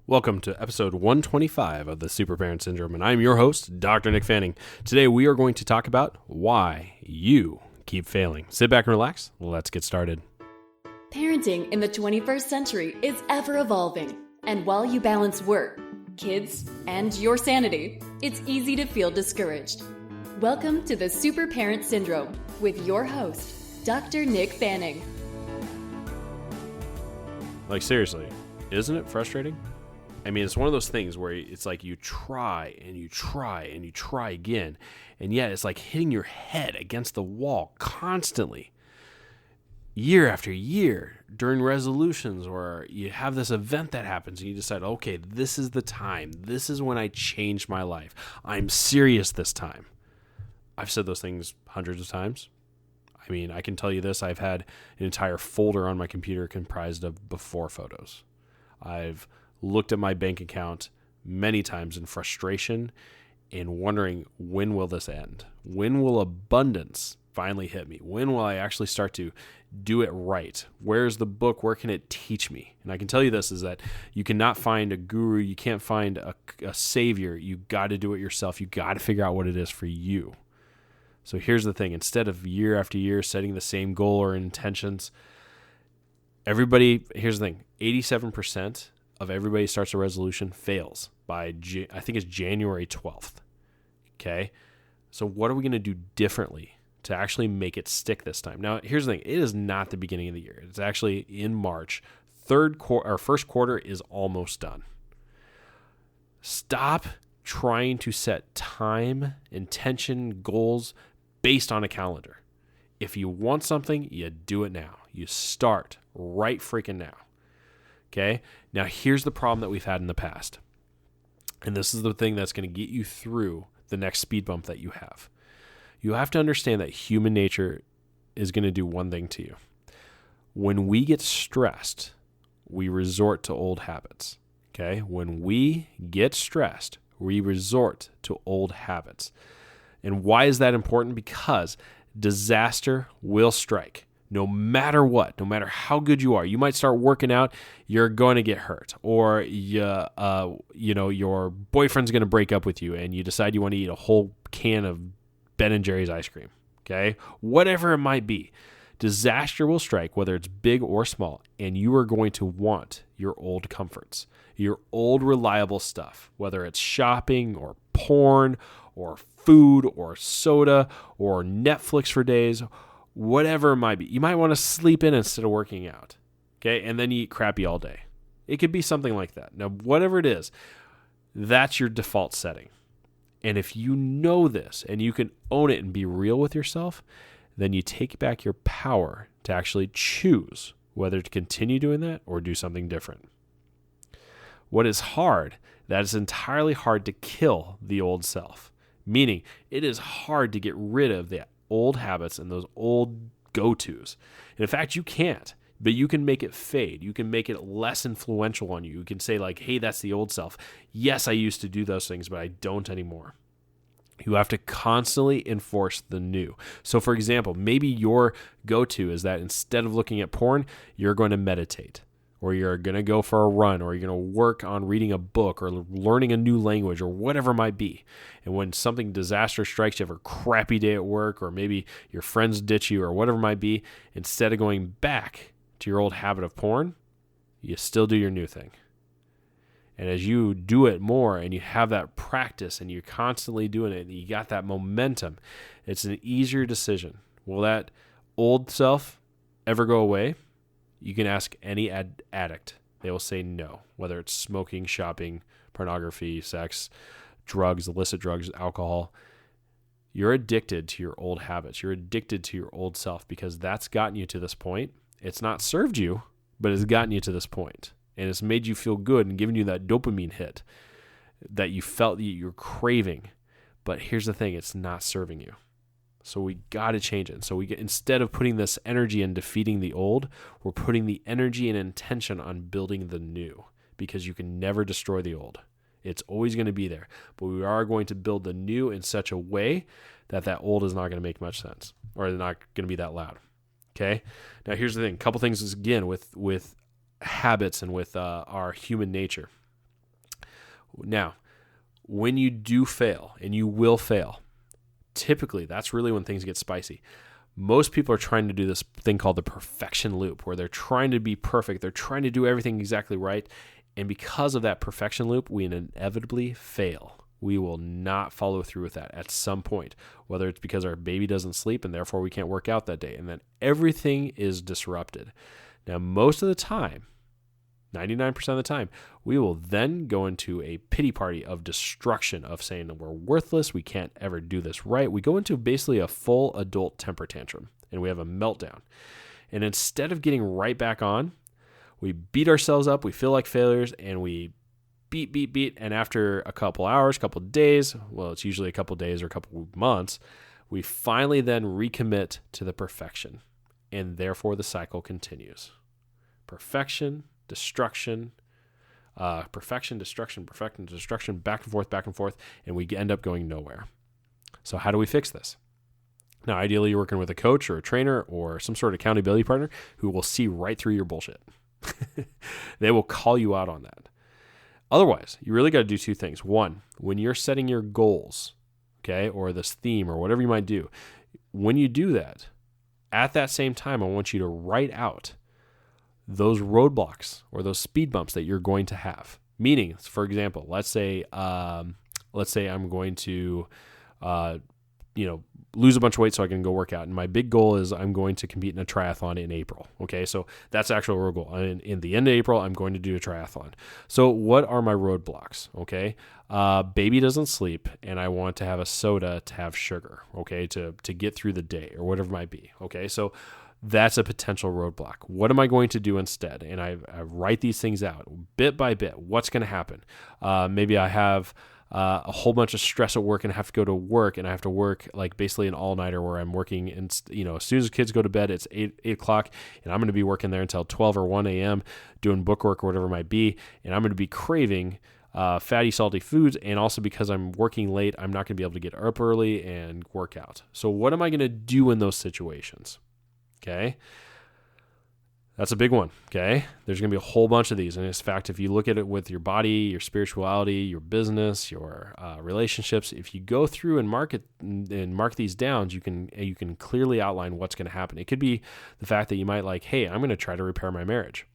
Welcome to episode 125 of the Super Parent Syndrome, and I'm your host, Dr. Nick Fanning. Today we are going to talk about why you keep failing. Sit back and relax. Let's get started. Parenting in the 21st century is ever evolving, and while you balance work, kids, and your sanity, it's easy to feel discouraged. Welcome to the Super Parent Syndrome with your host, Dr. Nick Fanning. Like, seriously, isn't it frustrating? I mean, it's one of those things where it's like you try and you try and you try again, and yet it's like hitting your head against the wall constantly, year after year, during resolutions, or you have this event that happens and you decide, okay, this is the time. This is when I change my life. I'm serious this time. I've said those things hundreds of times. I mean, I can tell you this. I've had an entire folder on my computer comprised of before photos. I've looked at my bank account many times in frustration and wondering, when will this end? When will abundance finally hit me? When will I actually start to do it right? Where's the book? Where can it teach me? And I can tell you this is that you cannot find a guru. You can't find a savior. You got to do it yourself. You got to figure out what it is for you. So here's the thing. Instead of year after year setting the same goal or intentions, here's the thing, 87% of everybody starts a resolution fails by, I think it's January 12th. Okay? So what are we going to do differently to actually make it stick this time? Now, here's the thing. It is not the beginning of the year. It's actually in March. First quarter is almost done. Stop trying to set time, intention, goals based on a calendar. If you want something, you do it now. You start right freaking now. Okay? Now, here's the problem that we've had in the past. And this is the thing that's going to get you through the next speed bump that you have. You have to understand that human nature is going to do one thing to you. When we get stressed, we resort to old habits. Okay? When we get stressed, we resort to old habits. And why is that important? Because disaster will strike. No matter what, no matter how good you are, you might start working out, you're going to get hurt, or your boyfriend's going to break up with you, and you decide you want to eat a whole can of Ben & Jerry's ice cream. Okay, whatever it might be, disaster will strike, whether it's big or small, and you are going to want your old comforts, your old reliable stuff, whether it's shopping or porn or food or soda or Netflix for days. Whatever it might be. You might want to sleep in instead of working out. Okay? And then you eat crappy all day. It could be something like that. Now, whatever it is, that's your default setting. And if you know this and you can own it and be real with yourself, then you take back your power to actually choose whether to continue doing that or do something different. What is hard, that is entirely hard to kill the old self. Meaning, it is hard to get rid of the old habits and those old go-tos. And in fact, you can't, but you can make it fade. You can make it less influential on you. You can say like, hey, that's the old self. Yes, I used to do those things, but I don't anymore. You have to constantly enforce the new. So for example, maybe your go-to is that instead of looking at porn, you're going to meditate, or you're going to go for a run, or you're going to work on reading a book or learning a new language or whatever it might be. And when something disaster strikes, you have a crappy day at work, or maybe your friends ditch you or whatever it might be, instead of going back to your old habit of porn, you still do your new thing. And as you do it more and you have that practice and you're constantly doing it and you got that momentum, it's an easier decision. Will that old self ever go away? You can ask any addict. They will say no, whether it's smoking, shopping, pornography, sex, drugs, illicit drugs, alcohol. You're addicted to your old habits. You're addicted to your old self because that's gotten you to this point. It's not served you, but it's gotten you to this point. And it's made you feel good and given you that dopamine hit that you felt that you're craving. But here's the thing, it's not serving you. So we got to change it. So instead of putting this energy in defeating the old, we're putting the energy and intention on building the new, because you can never destroy the old. It's always going to be there. But we are going to build the new in such a way that old is not going to make much sense, or not going to be that loud. Okay? Now here's the thing. A couple things is, again, with habits and with our human nature. Now, when you do fail, and you will fail, typically that's really when things get spicy. Most people are trying to do this thing called the perfection loop, where they're trying to be perfect. They're trying to do everything exactly right. And because of that perfection loop, we inevitably fail. We will not follow through with that at some point, whether it's because our baby doesn't sleep and therefore we can't work out that day. And then everything is disrupted. Now, most of the time, 99% of the time, we will then go into a pity party of destruction, of saying that we're worthless, we can't ever do this right. We go into basically a full adult temper tantrum, and we have a meltdown. And instead of getting right back on, we beat ourselves up, we feel like failures, and we beat. And after a couple hours, couple days, well, it's usually a couple days or a couple months, we finally then recommit to the perfection. And therefore the cycle continues. Perfection, destruction, perfection, destruction, back and forth, and we end up going nowhere. So how do we fix this? Now, ideally, you're working with a coach or a trainer or some sort of accountability partner who will see right through your bullshit. They will call you out on that. Otherwise, you really got to do two things. One, when you're setting your goals, okay, or this theme or whatever you might do, when you do that, at that same time, I want you to write out those roadblocks or those speed bumps that you're going to have. Meaning, for example, let's say I'm going to, lose a bunch of weight so I can go work out. And my big goal is I'm going to compete in a triathlon in April. Okay, so that's the actual road goal. In the end of April, I'm going to do a triathlon. So what are my roadblocks? Okay, baby doesn't sleep, and I want to have a soda to have sugar. Okay, to get through the day or whatever it might be. Okay, so that's a potential roadblock. What am I going to do instead? And I write these things out bit by bit. What's going to happen? Maybe I have a whole bunch of stress at work and I have to go to work, and I have to work like basically an all-nighter where I'm working, and as soon as the kids go to bed, it's 8 o'clock, and I'm going to be working there until 12 or 1 a.m. doing bookwork or whatever it might be, and I'm going to be craving fatty, salty foods, and also because I'm working late, I'm not going to be able to get up early and work out. So what am I going to do in those situations? Okay. That's a big one, okay? There's going to be a whole bunch of these. And in fact, if you look at it with your body, your spirituality, your business, your relationships, if you go through and mark these down, you can clearly outline what's going to happen. It could be the fact that you might hey, I'm going to try to repair my marriage.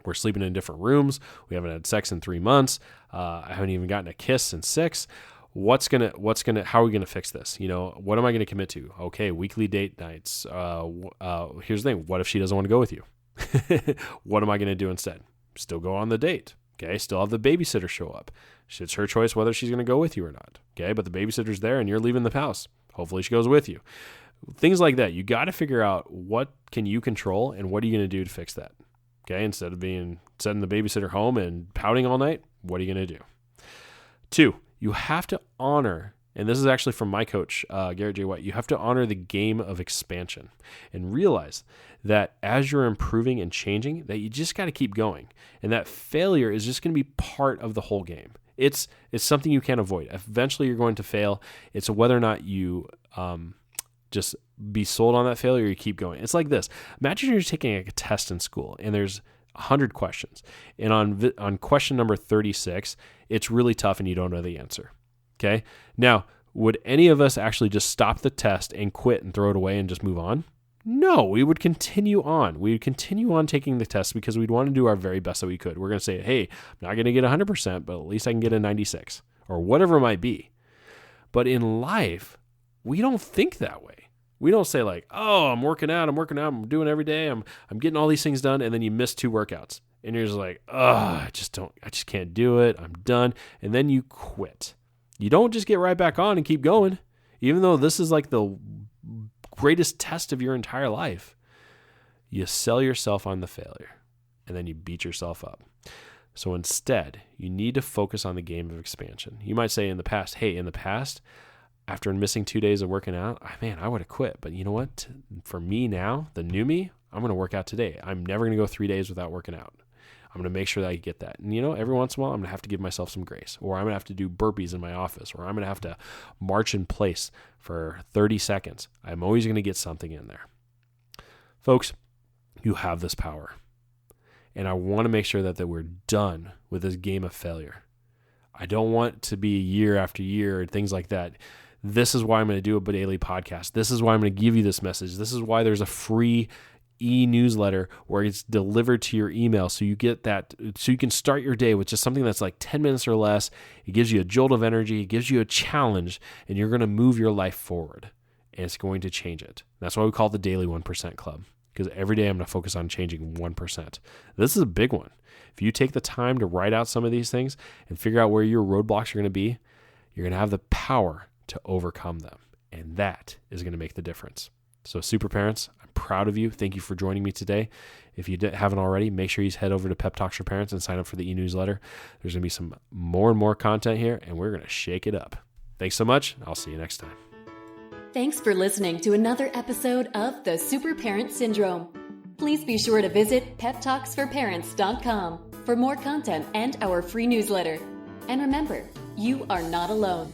We're sleeping in different rooms. We haven't had sex in 3 months. I haven't even gotten a kiss in 6. How are we gonna fix this? What am I gonna commit to? Okay, weekly date nights. Here's the thing. What if she doesn't want to go with you? What am I gonna do instead? Still go on the date. Okay, still have the babysitter show up. It's her choice whether she's gonna go with you or not. Okay, but the babysitter's there and you're leaving the house. Hopefully she goes with you. Things like that. You got to figure out what can you control and what are you gonna do to fix that. Okay, instead of sending the babysitter home and pouting all night, what are you gonna do? 2. You have to honor, and this is actually from my coach, Garrett J. White, you have to honor the game of expansion and realize that as you're improving and changing, that you just got to keep going. And that failure is just going to be part of the whole game. It's something you can't avoid. Eventually you're going to fail. It's whether or not you just be sold on that failure or you keep going. It's like this. Imagine you're taking a test in school and there's 100 questions. And on question number 36, it's really tough and you don't know the answer. Okay. Now, would any of us actually just stop the test and quit and throw it away and just move on? No, we would continue on. We would continue on taking the test because we'd want to do our very best that we could. We're going to say, hey, I'm not going to get 100%, but at least I can get a 96 or whatever it might be. But in life, we don't think that way. We don't say oh, I'm working out, I'm doing every day, I'm getting all these things done, and then you miss 2 workouts. And you're just I just can't do it, I'm done. And then you quit. You don't just get right back on and keep going, even though this is the greatest test of your entire life. You sell yourself on the failure, and then you beat yourself up. So instead, you need to focus on the game of expansion. You might say in the past, after missing 2 days of working out, I would have quit. But you know what? For me now, the new me, I'm going to work out today. I'm never going to go 3 days without working out. I'm going to make sure that I get that. And every once in a while, I'm going to have to give myself some grace. Or I'm going to have to do burpees in my office. Or I'm going to have to march in place for 30 seconds. I'm always going to get something in there. Folks, you have this power. And I want to make sure that we're done with this game of failure. I don't want to be year after year and things like that. This is why I'm going to do a daily podcast. This is why I'm going to give you this message. This is why there's a free e-newsletter where it's delivered to your email, so you get that, so you can start your day with just something that's like 10 minutes or less. It gives you a jolt of energy, it gives you a challenge, and you're going to move your life forward, and it's going to change it. That's why we call it the Daily 1% Club, because every day I'm going to focus on changing 1%. This is a big one. If you take the time to write out some of these things and figure out where your roadblocks are going to be, you're going to have the power to overcome them, and that is going to make the difference. So super parents, I'm proud of you. Thank you for joining me today. If you haven't already, make sure you head over to Pep Talks for Parents and sign up for the e-newsletter. There's going to be some more and more content here, and we're going to shake it up. Thanks so much. I'll see you next time. Thanks for listening to another episode of The Super Parent Syndrome. Please be sure to visit peptalksforparents.com for more content and our free newsletter. And remember, you are not alone.